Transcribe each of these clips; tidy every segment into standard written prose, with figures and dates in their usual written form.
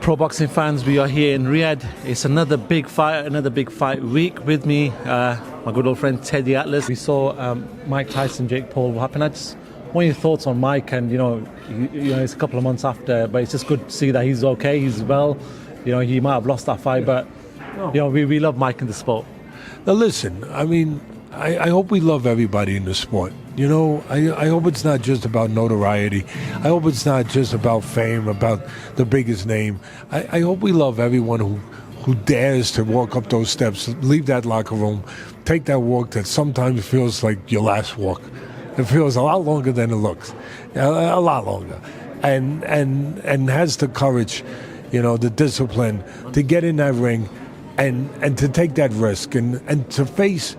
Pro boxing fans, we are here in Riyadh. It's another big fight week. With me, my good old friend Teddy Atlas. We saw Mike Tyson, Jake Paul. What happened? I just want your thoughts on Mike, and you know, it's a couple of months after, but it's just good to see that he's okay, he's well. You know, he might have lost that fight, but you know, we love Mike in the sport. Now listen, I mean, I hope we love everybody in the sport. You know, I hope it's not just about notoriety. I hope it's not just about fame, about the biggest name. I hope we love everyone who dares to walk up those steps, leave that locker room, take that walk that sometimes feels like your last walk. It feels a lot longer than it looks, a lot longer, and has the courage, you know, the discipline to get in that ring and to take that risk and to face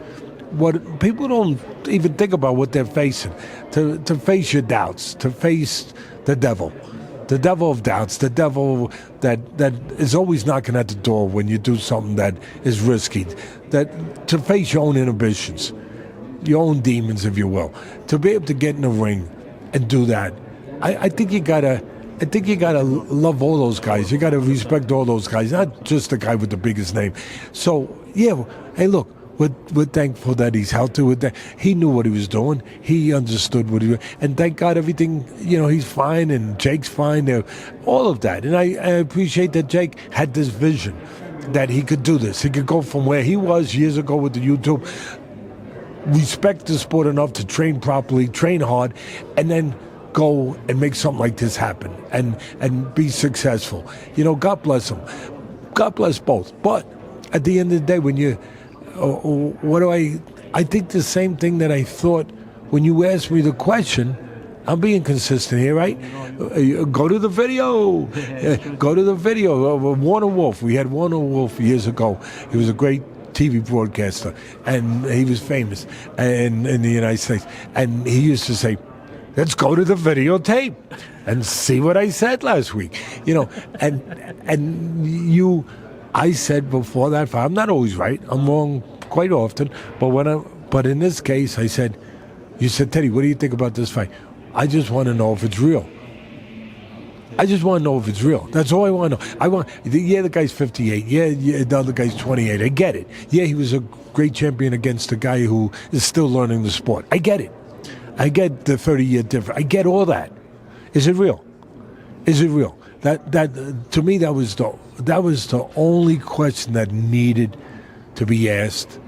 what people don't even think about, what they're facing, to face your doubts, to face the devil of doubts, the devil that is always knocking at the door when you do something that is risky, that to face your own inhibitions, your own demons, if you will, to be able to get in the ring and do that. I think you gotta love all those guys. You gotta respect all those guys, not just the guy with the biggest name. So yeah, hey, look. We're thankful that he's healthy. With that, he knew what he was doing. He understood what he was, and thank God everything. You know, he's fine, and Jake's fine. All of that, and I appreciate that Jake had this vision that he could do this. He could go from where he was years ago with the YouTube, respect the sport enough to train properly, train hard, and then go and make something like this happen and be successful. You know, God bless him. God bless both. But at the end of the day, when you I think the same thing that I thought when you asked me the question. I'm being consistent here, right? Go to the video. Go to the video. Warner Wolf. We had Warner Wolf years ago. He was a great TV broadcaster, and he was famous in the United States. And he used to say, let's go to the videotape and see what I said last week. You know, I said before that fight, I'm not always right. I'm wrong quite often. But in this case, I said, you said, Teddy, what do you think about this fight? I just want to know if it's real. I just want to know if it's real. That's all I want to know. The guy's 58. Yeah, the other guy's 28. I get it. Yeah, he was a great champion against a guy who is still learning the sport. I get it. I get the 30-year difference. I get all that. Is it real? Is it real? That to me, that was the only question that needed to be asked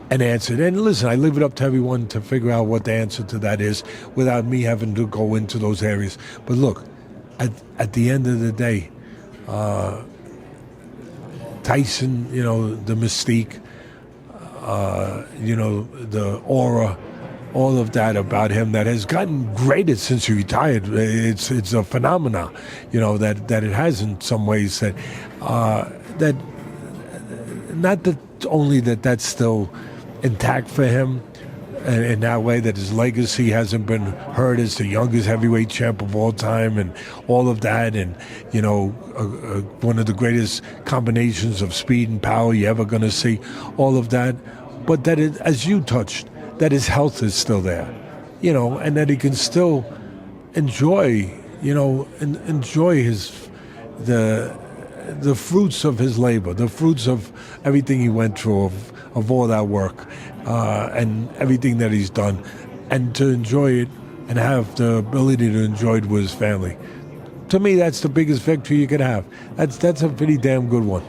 and answered. And listen, I leave it up to everyone to figure out what the answer to that is without me having to go into those areas. But look, at the end of the day, Tyson, you know, the mystique, you know, the aura, all of that about him that has gotten greater since he retired. It's a phenomenon, you know, that it has in some ways that not that only that's still intact for him in that way, that his legacy hasn't been heard as the youngest heavyweight champ of all time and all of that, and you know, one of the greatest combinations of speed and power you're ever going to see, all of that, but that it, as you touched, that his health is still there, you know, and that he can still enjoy, you know, enjoy the fruits of his labor, the fruits of everything he went through, of all that work, and everything that he's done, and to enjoy it and have the ability to enjoy it with his family. To me, that's the biggest victory you could have. That's a pretty damn good one.